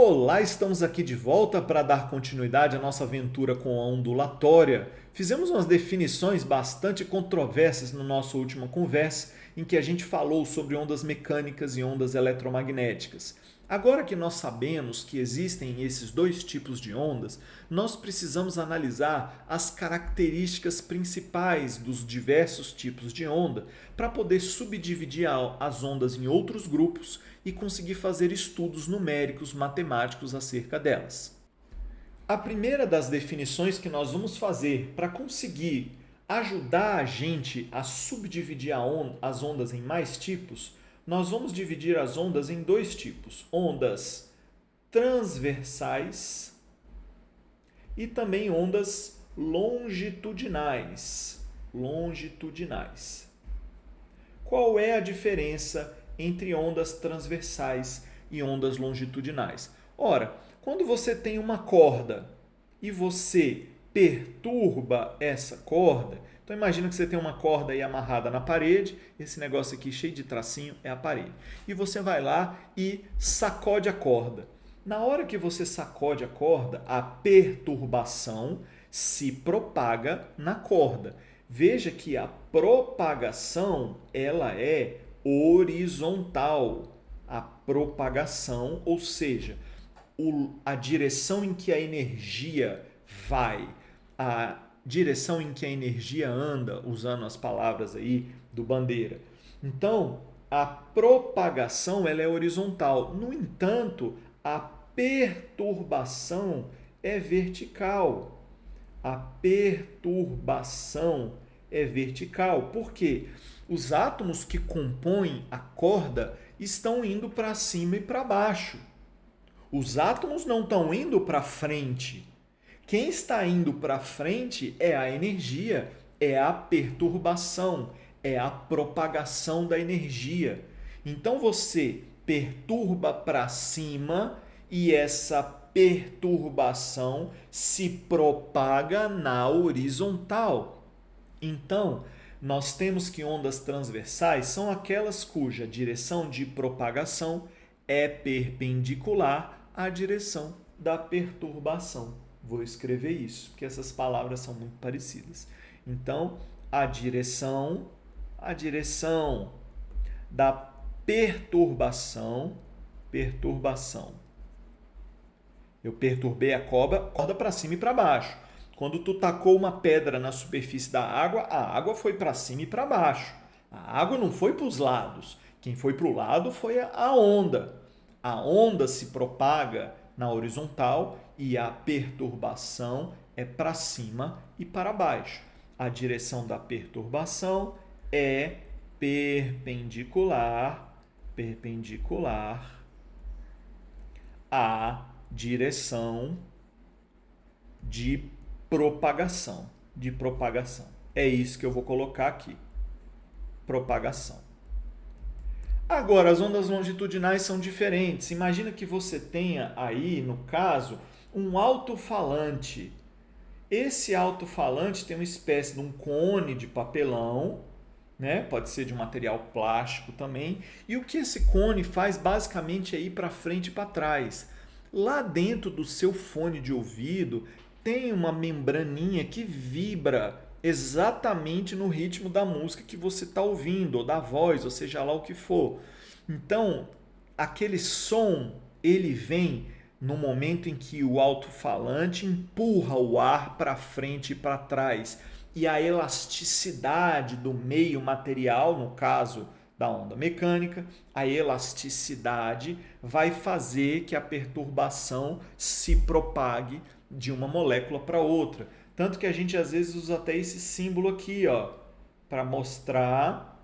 Olá, estamos aqui de volta para dar continuidade à nossa aventura com a ondulatória. Fizemos umas definições bastante controversas na nossa última conversa, em que a gente falou sobre ondas mecânicas e ondas eletromagnéticas. Agora que nós sabemos que existem esses dois tipos de ondas, nós precisamos analisar as características principais dos diversos tipos de onda para poder subdividir as ondas em outros grupos e conseguir fazer estudos numéricos matemáticos acerca delas. A primeira das definições que nós vamos fazer para conseguir ajudar a gente a subdividir as ondas em mais tipos, nós vamos dividir as ondas em dois tipos: ondas transversais e também ondas longitudinais. Qual é a diferença entre ondas transversais e ondas longitudinais? Ora, quando você tem uma corda e você perturba essa corda, então imagina que você tem uma corda aí amarrada na parede, esse negócio aqui cheio de tracinho é a parede. E você vai lá e sacode a corda. Na hora que você sacode a corda, a perturbação se propaga na corda. Veja que a propagação ela é horizontal. A propagação, ou seja, a direção em que a energia vai, a direção em que a energia anda, usando as palavras aí do Bandeira. Então, a propagação ela é horizontal. No entanto, a perturbação é vertical. A perturbação é vertical. Por quê? Os átomos que compõem a corda estão indo para cima e para baixo. Os átomos não estão indo para frente. Quem está indo para frente é a energia, é a perturbação, é a propagação da energia. Então você perturba para cima e essa perturbação se propaga na horizontal. Então, nós temos que ondas transversais são aquelas cuja direção de propagação é perpendicular à direção da perturbação. Vou escrever isso, porque essas palavras são muito parecidas. Então, a direção da perturbação. Eu perturbei a corda para cima e para baixo. Quando tu tacou uma pedra na superfície da água, a água foi para cima e para baixo. A água não foi para os lados. Quem foi para o lado foi a onda. A onda se propaga na horizontal e a perturbação é para cima e para baixo. A direção da perturbação é perpendicular à direção de propagação. É isso que eu vou colocar aqui. Propagação. Agora, as ondas longitudinais são diferentes. Imagina que você tenha aí, no caso, um alto-falante. Esse alto-falante tem uma espécie de um cone de papelão, né? Pode ser de um material plástico também. E o que esse cone faz basicamente é ir para frente e para trás. Lá dentro do seu fone de ouvido tem uma membraninha que vibra exatamente no ritmo da música que você está ouvindo, ou da voz, ou seja lá o que for. Então, aquele som, ele vem no momento em que o alto-falante empurra o ar para frente e para trás. E a elasticidade do meio material, no caso da onda mecânica, a elasticidade vai fazer que a perturbação se propague de uma molécula para outra. Tanto que a gente às vezes usa até esse símbolo aqui, ó, para mostrar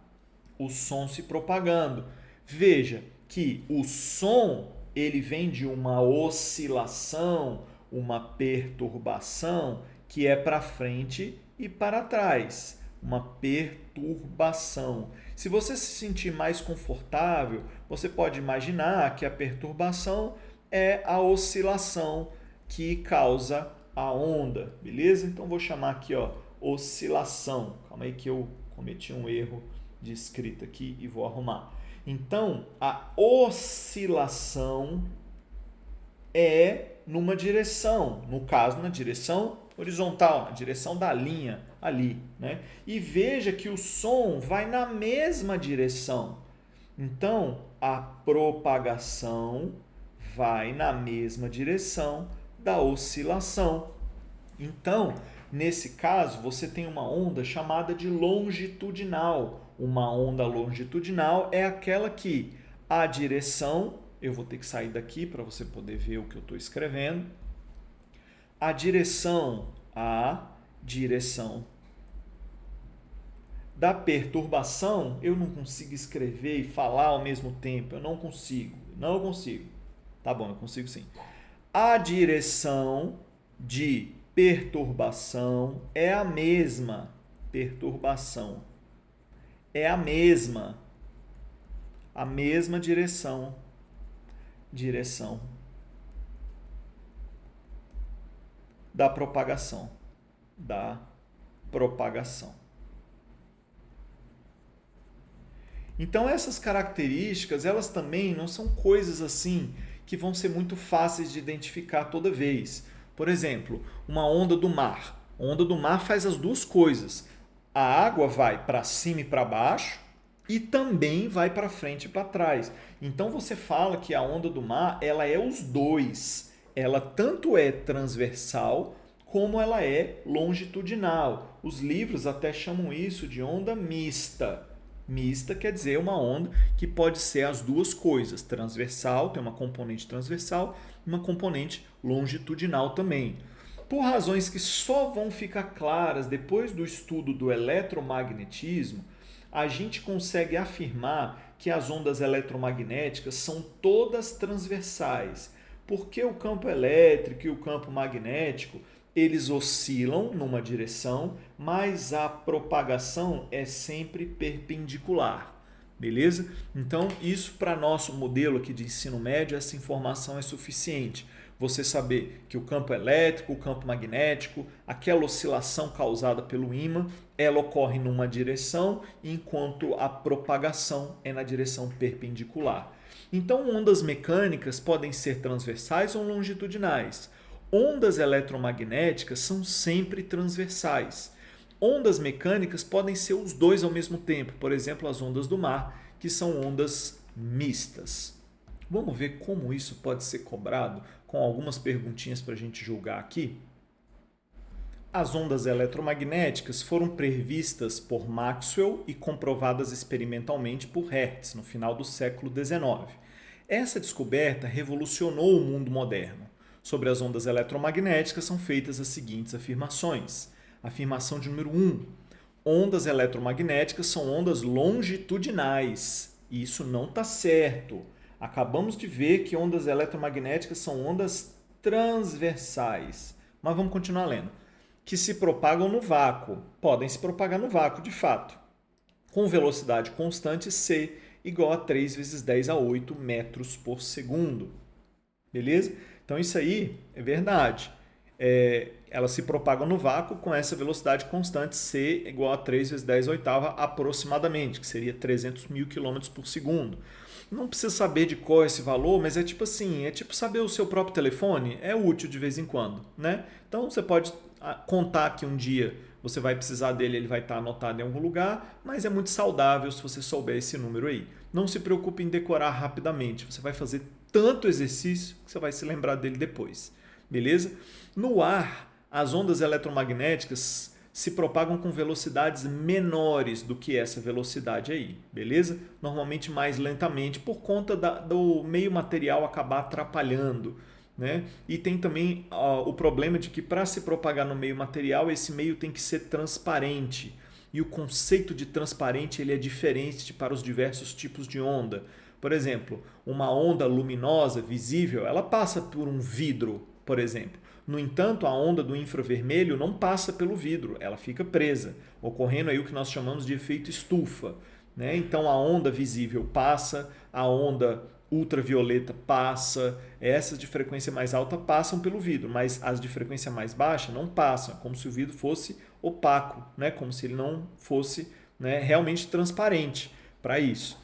o som se propagando. Veja que o som ele vem de uma oscilação, uma perturbação que é para frente e para trás. Uma perturbação. Se você se sentir mais confortável, você pode imaginar que a perturbação é a oscilação que causa a onda, beleza? Então vou chamar aqui, ó, oscilação. Calma aí que eu cometi um erro de escrita aqui e vou arrumar. Então, a oscilação é numa direção, no caso, na direção horizontal, na direção da linha ali, né? E veja que o som vai na mesma direção. Então, a propagação vai na mesma direção da oscilação. Então, nesse caso, você tem uma onda chamada de longitudinal. Uma onda longitudinal é aquela que a direção, eu vou ter que sair daqui para você poder ver o que eu estou escrevendo, a direção da perturbação, eu não consigo escrever e falar ao mesmo tempo, eu não consigo. Tá bom, eu consigo sim. A direção de perturbação é a mesma. Perturbação é a mesma direção. Direção da propagação. Então essas características, elas também não são coisas assim que vão ser muito fáceis de identificar toda vez. Por exemplo, uma onda do mar. A onda do mar faz as duas coisas. A água vai para cima e para baixo e também vai para frente e para trás. Então você fala que a onda do mar, ela é os dois. Ela tanto é transversal como ela é longitudinal. Os livros até chamam isso de onda mista. Mista quer dizer uma onda que pode ser as duas coisas, transversal, tem uma componente transversal e uma componente longitudinal também. Por razões que só vão ficar claras depois do estudo do eletromagnetismo, a gente consegue afirmar que as ondas eletromagnéticas são todas transversais, porque o campo elétrico e o campo magnético eles oscilam numa direção, mas a propagação é sempre perpendicular. Beleza? Então, isso para nosso modelo aqui de ensino médio, essa informação é suficiente. Você saber que o campo elétrico, o campo magnético, aquela oscilação causada pelo ímã, ela ocorre numa direção, enquanto a propagação é na direção perpendicular. Então, ondas mecânicas podem ser transversais ou longitudinais. Ondas eletromagnéticas são sempre transversais. Ondas mecânicas podem ser os dois ao mesmo tempo, por exemplo, as ondas do mar, que são ondas mistas. Vamos ver como isso pode ser cobrado com algumas perguntinhas para a gente julgar aqui. As ondas eletromagnéticas foram previstas por Maxwell e comprovadas experimentalmente por Hertz no final do século XIX. Essa descoberta revolucionou o mundo moderno. Sobre as ondas eletromagnéticas são feitas as seguintes afirmações. Afirmação de número 1. Ondas eletromagnéticas são ondas longitudinais. Isso não está certo. Acabamos de ver que ondas eletromagnéticas são ondas transversais. Mas vamos continuar lendo. Que se propagam no vácuo. Podem se propagar no vácuo, de fato. Com velocidade constante c igual a 3 vezes 10 a 8 metros por segundo. Beleza? Então isso aí é verdade. Elas se propagam no vácuo com essa velocidade constante c igual a 3 vezes 10 oitava aproximadamente, que seria 300 mil km por segundo. Não precisa saber de qual é esse valor, mas é tipo assim, é tipo saber o seu próprio telefone, é útil de vez em quando, né? Então você pode contar que um dia você vai precisar dele, ele vai estar anotado em algum lugar, mas é muito saudável se você souber esse número aí. Não se preocupe em decorar rapidamente, você vai fazer tanto exercício que você vai se lembrar dele depois, beleza? No ar, as ondas eletromagnéticas se propagam com velocidades menores do que essa velocidade aí, beleza? Normalmente mais lentamente por conta do meio material acabar atrapalhando, né? E tem também o problema de que para se propagar no meio material, esse meio tem que ser transparente. E o conceito de transparente ele é diferente para os diversos tipos de onda. Por exemplo, uma onda luminosa, visível, ela passa por um vidro, por exemplo. No entanto, a onda do infravermelho não passa pelo vidro, ela fica presa, ocorrendo aí o que nós chamamos de efeito estufa, né? Então, a onda visível passa, a onda ultravioleta passa, essas de frequência mais alta passam pelo vidro, mas as de frequência mais baixa não passam, como se o vidro fosse opaco, né? Como se ele não fosse, né, realmente transparente para isso.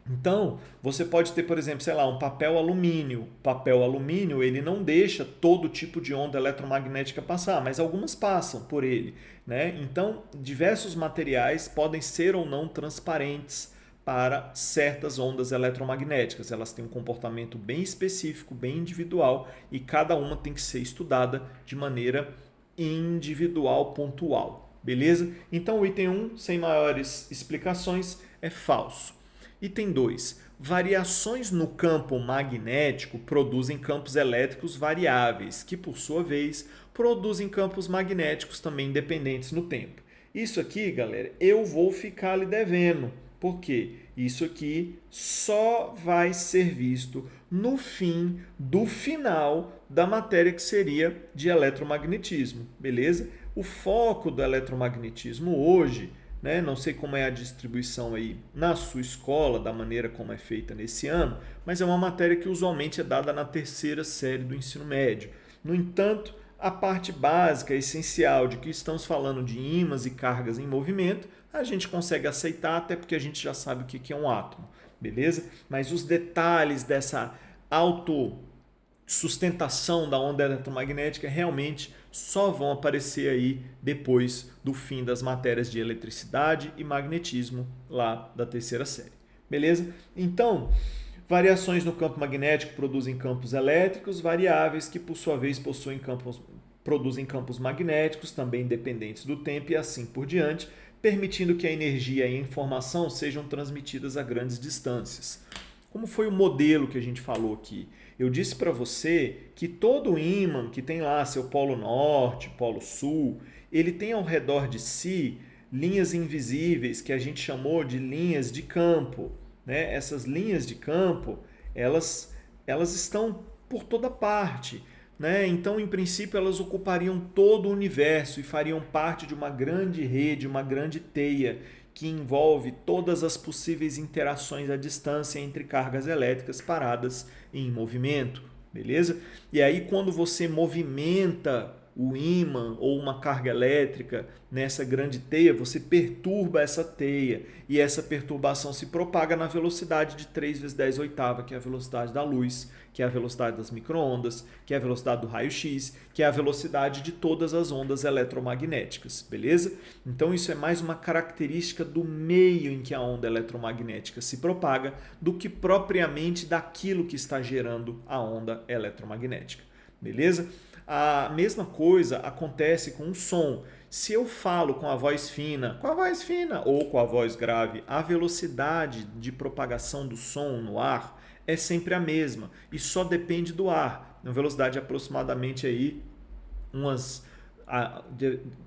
Então, você pode ter, por exemplo, sei lá, um papel alumínio. O papel alumínio, ele não deixa todo tipo de onda eletromagnética passar, mas algumas passam por ele, né? Então, diversos materiais podem ser ou não transparentes para certas ondas eletromagnéticas. Elas têm um comportamento bem específico, bem individual, e cada uma tem que ser estudada de maneira individual, pontual. Beleza? Então, o item 1, sem maiores explicações, é falso. Item 2. Variações no campo magnético produzem campos elétricos variáveis, que por sua vez produzem campos magnéticos também independentes no tempo. Isso aqui, galera, eu vou ficar lhe devendo. Por quê? Isso aqui só vai ser visto no fim do final da matéria que seria de eletromagnetismo, beleza? O foco do eletromagnetismo hoje, né? Não sei como é a distribuição aí na sua escola, da maneira como é feita nesse ano, mas é uma matéria que usualmente é dada na terceira série do ensino médio. No entanto, a parte básica, essencial de que estamos falando de ímãs e cargas em movimento, a gente consegue aceitar, até porque a gente já sabe o que é um átomo, beleza? Mas os detalhes dessa autossustentação da onda eletromagnética realmente só vão aparecer aí depois do fim das matérias de eletricidade e magnetismo lá da terceira série. Beleza? Então, variações no campo magnético produzem campos elétricos variáveis que, por sua vez, produzem campos magnéticos também dependentes do tempo e assim por diante, permitindo que a energia e a informação sejam transmitidas a grandes distâncias. Como foi o modelo que a gente falou aqui? Eu disse para você que todo ímã que tem lá seu polo norte, polo sul, ele tem ao redor de si linhas invisíveis que a gente chamou de linhas de campo. Né? Essas linhas de campo, elas estão por toda parte. Né? Então, em princípio, elas ocupariam todo o universo e fariam parte de uma grande rede, uma grande teia que envolve todas as possíveis interações à distância entre cargas elétricas paradas em movimento, beleza? E aí, quando você movimenta o ímã ou uma carga elétrica nessa grande teia, você perturba essa teia e essa perturbação se propaga na velocidade de 3 vezes 10 oitava, que é a velocidade da luz, que é a velocidade das microondas, que é a velocidade do raio-x, que é a velocidade de todas as ondas eletromagnéticas, beleza? Então isso é mais uma característica do meio em que a onda eletromagnética se propaga do que propriamente daquilo que está gerando a onda eletromagnética, beleza? A mesma coisa acontece com o som. Se eu falo com a voz fina ou com a voz grave, a velocidade de propagação do som no ar é sempre a mesma e só depende do ar. Uma velocidade de aproximadamente aí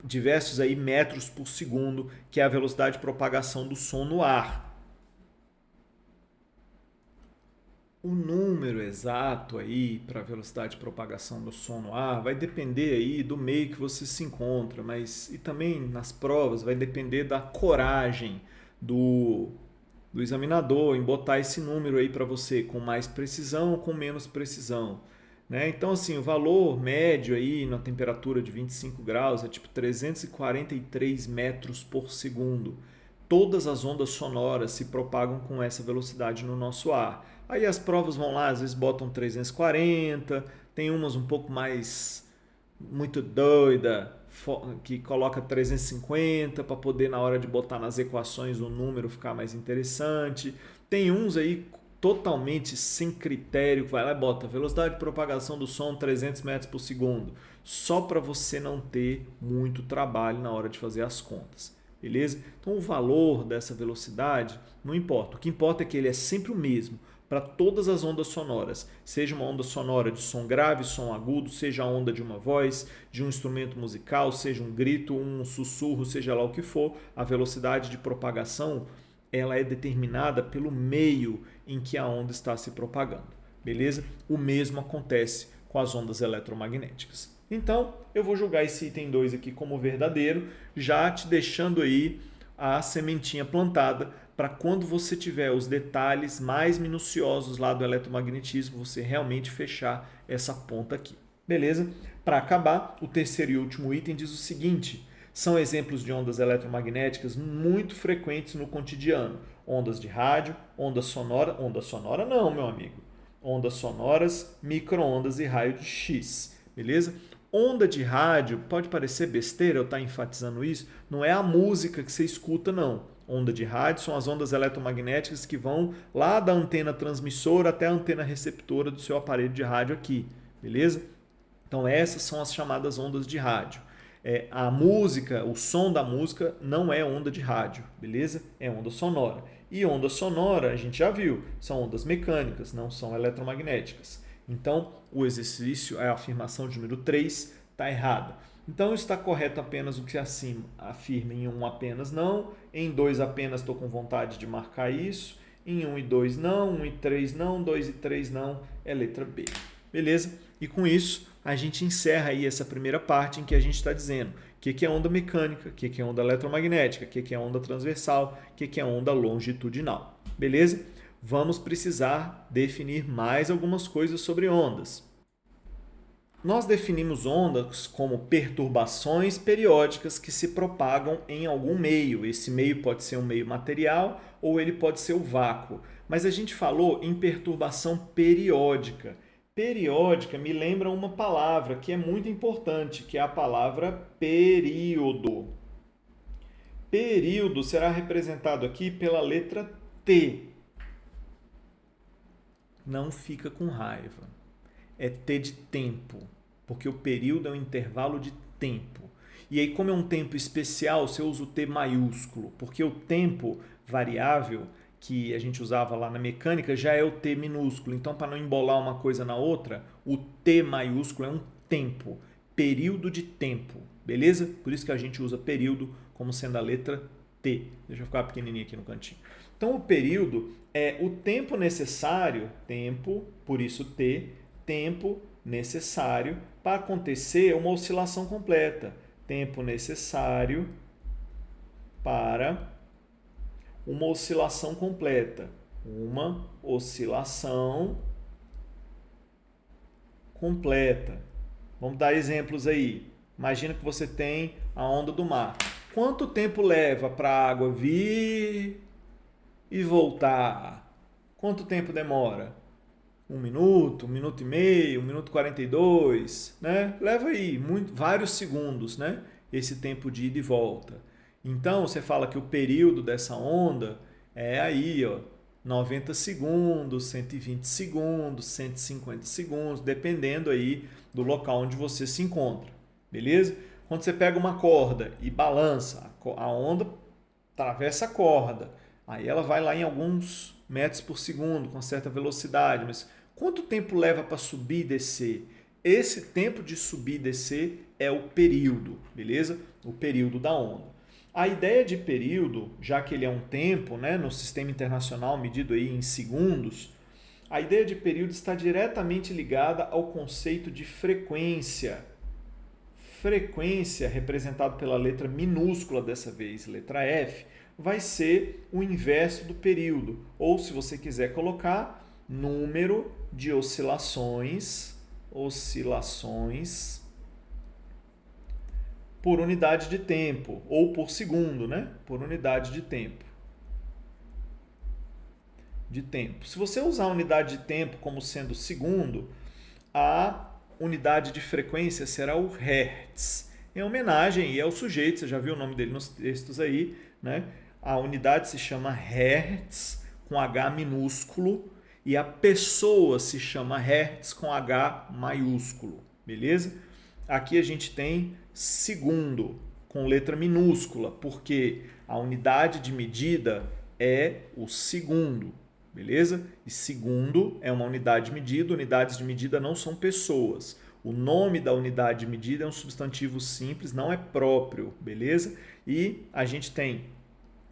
diversos aí metros por segundo, que é a velocidade de propagação do som no ar. O número exato aí para a velocidade de propagação do som no ar vai depender aí do meio que você se encontra, mas e também nas provas vai depender da coragem do examinador em botar esse número aí para você com mais precisão ou com menos precisão. Né? Então, assim, o valor médio aí na temperatura de 25 graus é tipo 343 metros por segundo. Todas as ondas sonoras se propagam com essa velocidade no nosso ar. Aí as provas vão lá, às vezes botam 340, tem umas um pouco mais muito doida, que coloca 350 para poder na hora de botar nas equações o número ficar mais interessante. Tem uns aí totalmente sem critério, que vai lá e bota velocidade de propagação do som 300 metros por segundo, só para você não ter muito trabalho na hora de fazer as contas. Beleza? Então o valor dessa velocidade não importa. O que importa é que ele é sempre o mesmo para todas as ondas sonoras, seja uma onda sonora de som grave, som agudo, seja a onda de uma voz, de um instrumento musical, seja um grito, um sussurro, seja lá o que for, a velocidade de propagação ela é determinada pelo meio em que a onda está se propagando, beleza? O mesmo acontece com as ondas eletromagnéticas. Então, eu vou julgar esse item 2 aqui como verdadeiro, já te deixando aí a sementinha plantada para quando você tiver os detalhes mais minuciosos lá do eletromagnetismo, você realmente fechar essa ponta aqui. Beleza? Para acabar, o terceiro e último item diz o seguinte: são exemplos de ondas eletromagnéticas muito frequentes no cotidiano. ondas de rádio, onda sonora não, meu amigo. Ondas sonoras, micro-ondas e raio de X, beleza? Onda de rádio, pode parecer besteira eu estar enfatizando isso, não é a música que você escuta, não. Onda de rádio são as ondas eletromagnéticas que vão lá da antena transmissora até a antena receptora do seu aparelho de rádio aqui, beleza? Então essas são as chamadas ondas de rádio. A música, o som da música não é onda de rádio, beleza? É onda sonora. E onda sonora, a gente já viu, são ondas mecânicas, não são eletromagnéticas. Então, o exercício, a afirmação de número 3, está errada. Então, está correto apenas o que acima afirma em 1 apenas não, em 2 apenas estou com vontade de marcar isso, em 1 e 2 não, 1 e 3 não, 2 e 3 não, é letra B. Beleza? E com isso, a gente encerra aí essa primeira parte em que a gente está dizendo o que é onda mecânica, o que é onda eletromagnética, o que é onda transversal, o que é onda longitudinal. Beleza? Vamos precisar definir mais algumas coisas sobre ondas. Nós definimos ondas como perturbações periódicas que se propagam em algum meio. Esse meio pode ser um meio material ou ele pode ser o vácuo. Mas a gente falou em perturbação periódica. Periódica me lembra uma palavra que é muito importante, que é a palavra período. Período será representado aqui pela letra T. Não fica com raiva. É T de tempo, porque o período é um intervalo de tempo. E aí, como é um tempo especial, você usa o T maiúsculo, porque o tempo variável que a gente usava lá na mecânica já é o T minúsculo. Então, para não embolar uma coisa na outra, o T maiúsculo é um tempo, período de tempo, beleza? Por isso que a gente usa período como sendo a letra T. Deixa eu ficar pequenininho aqui no cantinho. Então, o período é o tempo necessário, tempo, por isso T, tempo necessário para acontecer uma oscilação completa. Tempo necessário para uma oscilação completa. Uma oscilação completa. Vamos dar exemplos aí. Imagina que você tem a onda do mar. Quanto tempo leva para a água vir e voltar? Quanto tempo demora? 1 minuto, 1 minuto e meio, 1 minuto e 42, né? Leva aí vários segundos, né? Esse tempo de ida e volta. Então, você fala que o período dessa onda é aí, ó, 90 segundos, 120 segundos, 150 segundos, dependendo aí do local onde você se encontra, beleza? Quando você pega uma corda e balança, a onda atravessa a corda, aí ela vai lá em alguns metros por segundo, com certa velocidade, mas quanto tempo leva para subir e descer? Esse tempo de subir e descer é o período, beleza? O período da onda. A ideia de período, já que ele é um tempo, né, no sistema internacional medido aí em segundos, a ideia de período está diretamente ligada ao conceito de frequência. Frequência, representado pela letra minúscula dessa vez, letra F, vai ser o inverso do período, ou se você quiser colocar, número de oscilações por unidade de tempo, ou por segundo, né? Por unidade de tempo. Se você usar a unidade de tempo como sendo segundo, a unidade de frequência será o Hertz. Em homenagem ao sujeito, você já viu o nome dele nos textos aí, né? A unidade se chama Hertz, com H minúsculo, e a pessoa se chama Hertz com H maiúsculo, beleza? Aqui a gente tem segundo, com letra minúscula, porque a unidade de medida é o segundo, beleza? E segundo é uma unidade de medida, unidades de medida não são pessoas. O nome da unidade de medida é um substantivo simples, não é próprio, beleza? E a gente tem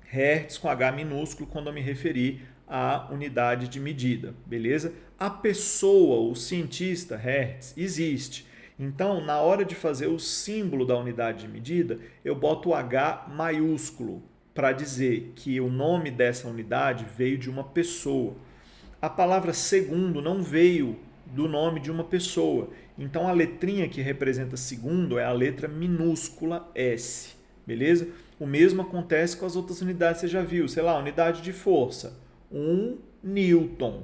Hertz com H minúsculo quando eu me referir à unidade de medida, beleza? A pessoa, o cientista Hertz, existe. Então, na hora de fazer o símbolo da unidade de medida, eu boto o H maiúsculo para dizer que o nome dessa unidade veio de uma pessoa. A palavra segundo não veio do nome de uma pessoa. Então, a letrinha que representa segundo é a letra minúscula S, beleza? O mesmo acontece com as outras unidades, você já viu, sei lá, unidade de força, 1 Newton.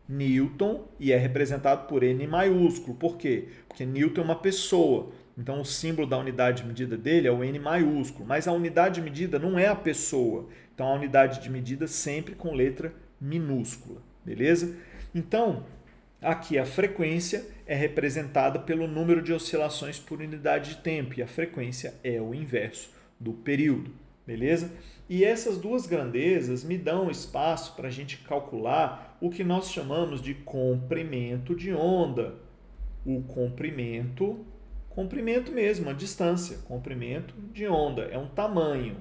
Newton, e é representado por N maiúsculo. Por quê? Porque Newton é uma pessoa. Então, o símbolo da unidade de medida dele é o N maiúsculo. Mas a unidade de medida não é a pessoa. Então, a unidade de medida sempre com letra minúscula. Beleza? Então, aqui a frequência é representada pelo número de oscilações por unidade de tempo. E a frequência é o inverso do período. Beleza? E essas duas grandezas me dão espaço para a gente calcular o que nós chamamos de comprimento de onda. O comprimento mesmo, a distância, comprimento de onda, é um tamanho.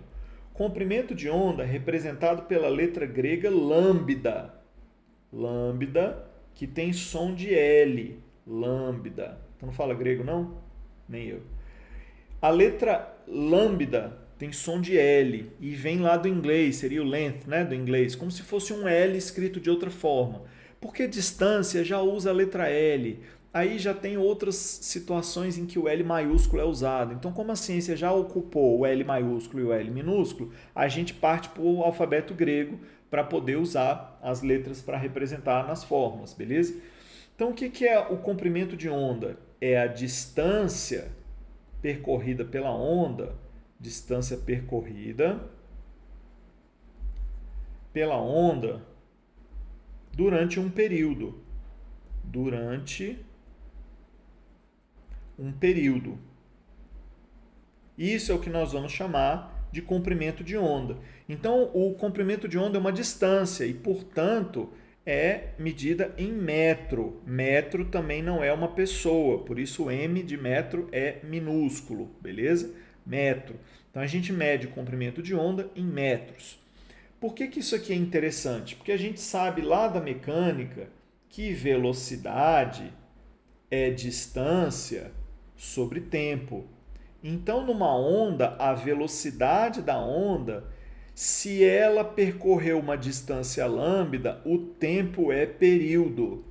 Comprimento de onda é representado pela letra grega lambda. Lambda, que tem som de L. Lambda. Então não fala grego, não? Nem eu. A letra lambda tem som de L e vem lá do inglês, seria o length, né, do inglês, como se fosse um L escrito de outra forma. Porque distância já usa a letra L. Aí já tem outras situações em que o L maiúsculo é usado. Então, como a ciência já ocupou o L maiúsculo e o L minúsculo, a gente parte para o alfabeto grego para poder usar as letras para representar nas fórmulas, beleza? Então, o que é o comprimento de onda? É a distância percorrida pela onda, distância percorrida pela onda durante um período. Durante um período. Isso é o que nós vamos chamar de comprimento de onda. Então, o comprimento de onda é uma distância e, portanto, é medida em metro. Metro também não é uma pessoa, por isso o M de metro é minúsculo, beleza? Metro. Então, a gente mede o comprimento de onda em metros. Por que isso aqui é interessante? Porque a gente sabe lá da mecânica que velocidade é distância sobre tempo. Então, numa onda, a velocidade da onda, se ela percorreu uma distância lambda, o tempo é período.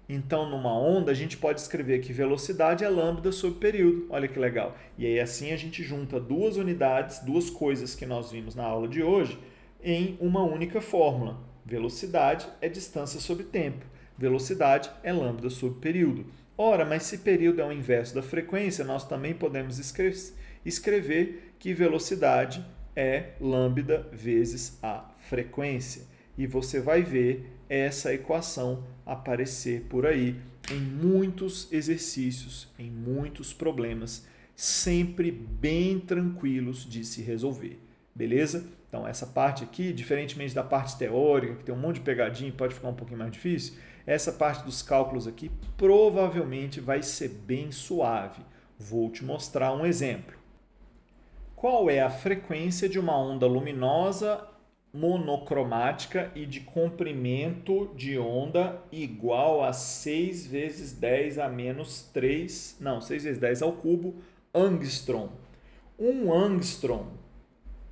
Então, numa onda, a gente pode escrever que velocidade é lambda sobre período. Olha que legal. E aí, assim, a gente junta duas unidades, duas coisas que nós vimos na aula de hoje, em uma única fórmula. Velocidade é distância sobre tempo. Velocidade é lambda sobre período. Ora, mas se período é o inverso da frequência, nós também podemos escrever que velocidade é lambda vezes a frequência. E você vai ver essa equação aparecer por aí em muitos exercícios, em muitos problemas, sempre bem tranquilos de se resolver. Beleza? Então, essa parte aqui, diferentemente da parte teórica, que tem um monte de pegadinha e pode ficar um pouquinho mais difícil, essa parte dos cálculos aqui provavelmente vai ser bem suave. Vou te mostrar um exemplo. Qual é a frequência de uma onda luminosa monocromática e de comprimento de onda igual a 6 vezes 10 a menos 3, não, 6 vezes 10 ao cubo, angstrom. Um angstrom,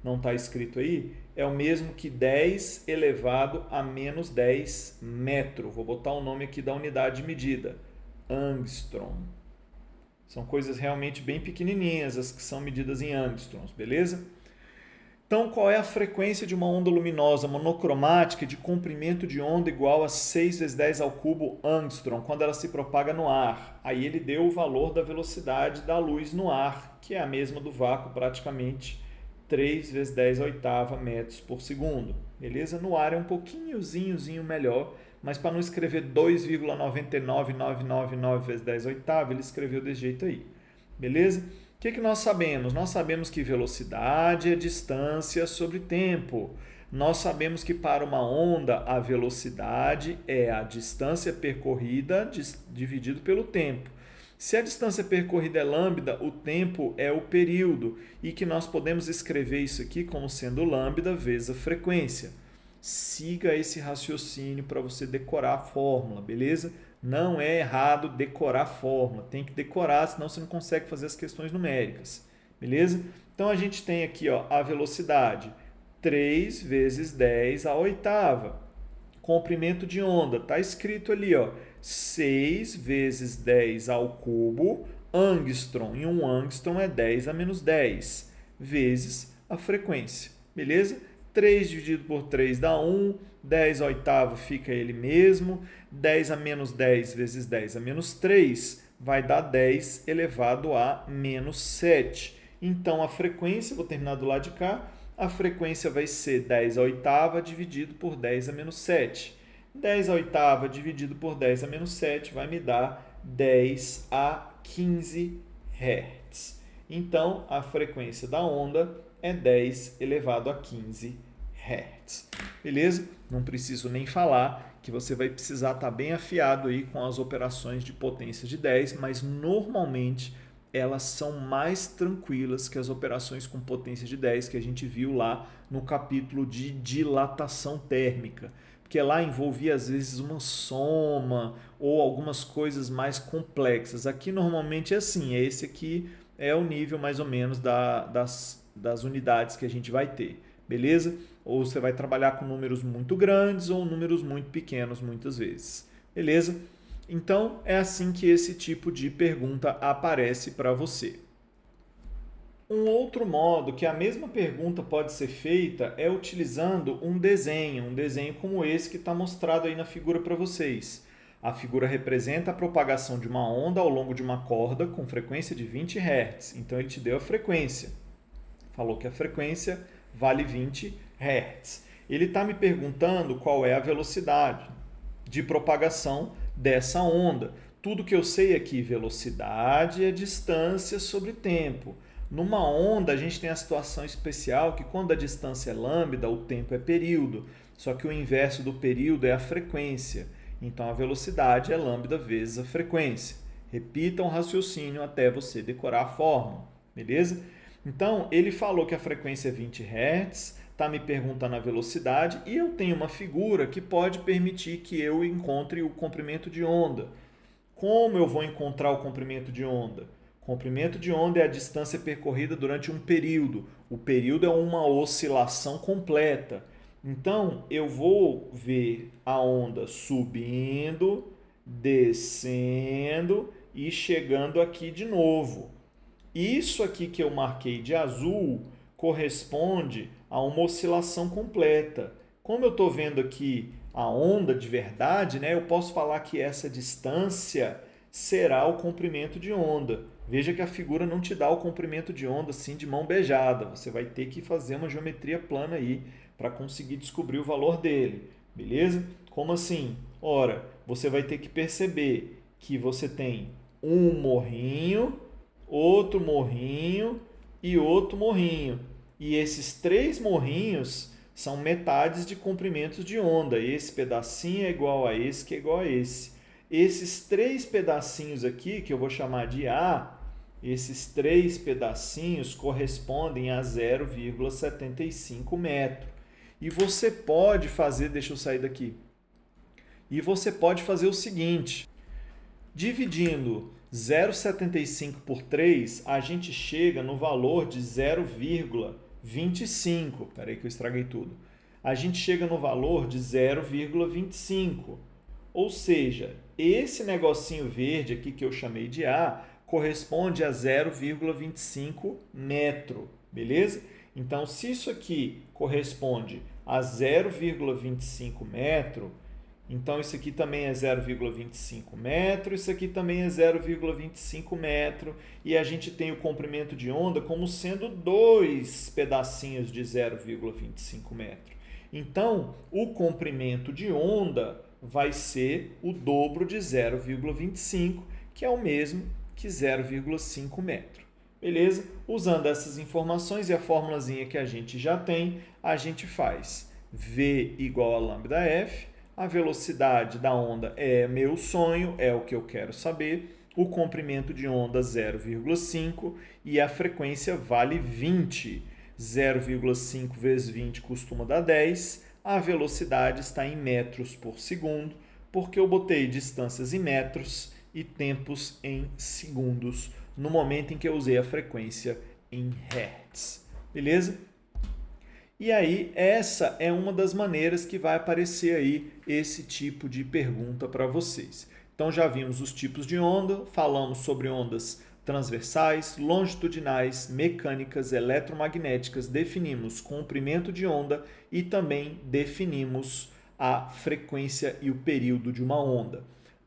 não está escrito aí, é o mesmo que 10 elevado a menos 10 metro. Vou botar o nome aqui da unidade de medida, angstrom. São coisas realmente bem pequenininhas as que são medidas em angstroms, beleza? Então, qual é a frequência de uma onda luminosa monocromática de comprimento de onda igual a 6 vezes 10 ao cubo angstrom, quando ela se propaga no ar? Aí ele deu o valor da velocidade da luz no ar, que é a mesma do vácuo praticamente 3 vezes 10 a oitava metros por segundo. Beleza? No ar é um pouquinhozinho melhor, mas para não escrever 2,99999 vezes 10 a oitava, ele escreveu desse jeito aí. Beleza? O que nós sabemos? Nós sabemos que velocidade é distância sobre tempo. Nós sabemos que para uma onda a velocidade é a distância percorrida dividido pelo tempo. Se a distância percorrida é lambda, o tempo é o período e que nós podemos escrever isso aqui como sendo lambda vezes a frequência. Siga esse raciocínio para você decorar a fórmula, beleza? Não é errado decorar a fórmula, tem que decorar, senão você não consegue fazer as questões numéricas, beleza? Então, a gente tem aqui ó, a velocidade, 3 vezes 10 a oitava. Comprimento de onda, está escrito ali, ó, 6 vezes 10 ao cubo, angstrom, e um angstrom é 10 a menos 10, vezes a frequência, beleza? 3 dividido por 3 dá 1, 10 oitavo fica ele mesmo, 10 a menos 10 vezes 10 a menos 3 vai dar 10 elevado a menos 7. Então, a frequência, vou terminar do lado de cá, a frequência vai ser 10 a oitava dividido por 10 a menos 7. 10 a oitava dividido por 10 a menos 7 vai me dar 10 a 15 Hz. Então, a frequência da onda é 10 elevado a 15 Hz. Beleza? Não preciso nem falar que você vai precisar estar bem afiado aí com as operações de potência de 10, mas normalmente elas são mais tranquilas que as operações com potência de 10 que a gente viu lá no capítulo de dilatação térmica, porque lá envolvia às vezes uma soma ou algumas coisas mais complexas. Aqui normalmente é assim, esse aqui é o nível mais ou menos das unidades que a gente vai ter, beleza? Ou você vai trabalhar com números muito grandes ou números muito pequenos muitas vezes, beleza? Então, é assim que esse tipo de pergunta aparece para você. Um outro modo que a mesma pergunta pode ser feita é utilizando um desenho como esse que está mostrado aí na figura para vocês. A figura representa a propagação de uma onda ao longo de uma corda com frequência de 20 Hz. Então, ele te deu a frequência. Falou que a frequência vale 20 Hz. Ele está me perguntando qual é a velocidade de propagação dessa onda. Tudo que eu sei aqui, velocidade é distância sobre tempo. Numa onda, a gente tem a situação especial que quando a distância é lambda, o tempo é período. Só que o inverso do período é a frequência. Então, a velocidade é lambda vezes a frequência. Repita um raciocínio até você decorar a fórmula, beleza? Então, ele falou que a frequência é 20 Hz, está me perguntando a velocidade e eu tenho uma figura que pode permitir que eu encontre o comprimento de onda. Como eu vou encontrar o comprimento de onda? Comprimento de onda é a distância percorrida durante um período. O período é uma oscilação completa. Então, eu vou ver a onda subindo, descendo e chegando aqui de novo. Isso aqui que eu marquei de azul corresponde a uma oscilação completa. Como eu estou vendo aqui a onda de verdade, né, eu posso falar que essa distância será o comprimento de onda. Veja que a figura não te dá o comprimento de onda assim de mão beijada. Você vai ter que fazer uma geometria plana aí para conseguir descobrir o valor dele. Beleza? Como assim? Ora, você vai ter que perceber que você tem um morrinho, outro morrinho e outro morrinho. E esses três morrinhos são metades de comprimentos de onda. Esse pedacinho é igual a esse, que é igual a esse. Esses três pedacinhos aqui, que eu vou chamar de A, esses três pedacinhos correspondem a 0,75 metro. E você pode fazer, deixa eu sair daqui. E você pode fazer o seguinte, dividindo 0,75 por 3, a gente chega no valor de 0,25. Espera aí que eu estraguei tudo. A gente chega no valor de 0,25. Ou seja, esse negocinho verde aqui que eu chamei de A corresponde a 0,25 metro, beleza? Então, se isso aqui corresponde a 0,25 metro, então isso aqui também é 0,25 metro, isso aqui também é 0,25 metro, e a gente tem o comprimento de onda como sendo dois pedacinhos de 0,25 metro. Então, o comprimento de onda vai ser o dobro de 0,25, que é o mesmo que 0,5 metro. Beleza? Usando essas informações e a formulazinha que a gente já tem, a gente faz V igual a lambda F, a velocidade da onda é meu sonho, é o que eu quero saber, o comprimento de onda 0,5 e a frequência vale 20. 0,5 vezes 20 costuma dar 10, a velocidade está em metros por segundo, porque eu botei distâncias em metros e tempos em segundos, no momento em que eu usei a frequência em Hertz. Beleza? E aí, essa é uma das maneiras que vai aparecer aí esse tipo de pergunta para vocês. Então, já vimos os tipos de onda, falamos sobre ondas transversais, longitudinais, mecânicas, eletromagnéticas, definimos comprimento de onda e também definimos a frequência e o período de uma onda.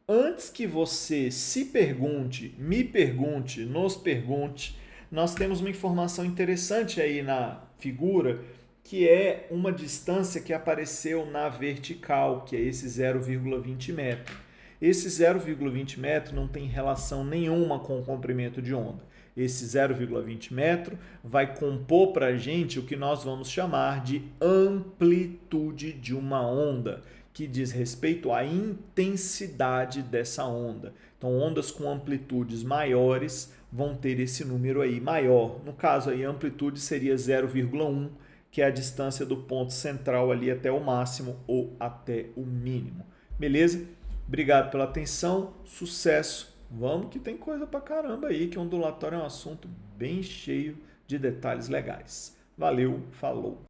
Antes que você se pergunte, me pergunte, nos pergunte, nós temos uma informação interessante aí na figura, que é uma distância que apareceu na vertical, que é esse 0,20 metro. Esse 0,20 metro não tem relação nenhuma com o comprimento de onda. Esse 0,20 metro vai compor para a gente o que nós vamos chamar de amplitude de uma onda, que diz respeito à intensidade dessa onda. Então, ondas com amplitudes maiores vão ter esse número aí maior. No caso aí, a amplitude seria 0,1, que é a distância do ponto central ali até o máximo ou até o mínimo. Beleza? Obrigado pela atenção, sucesso. Vamos que tem coisa pra caramba aí, que ondulatório é um assunto bem cheio de detalhes legais. Valeu, falou!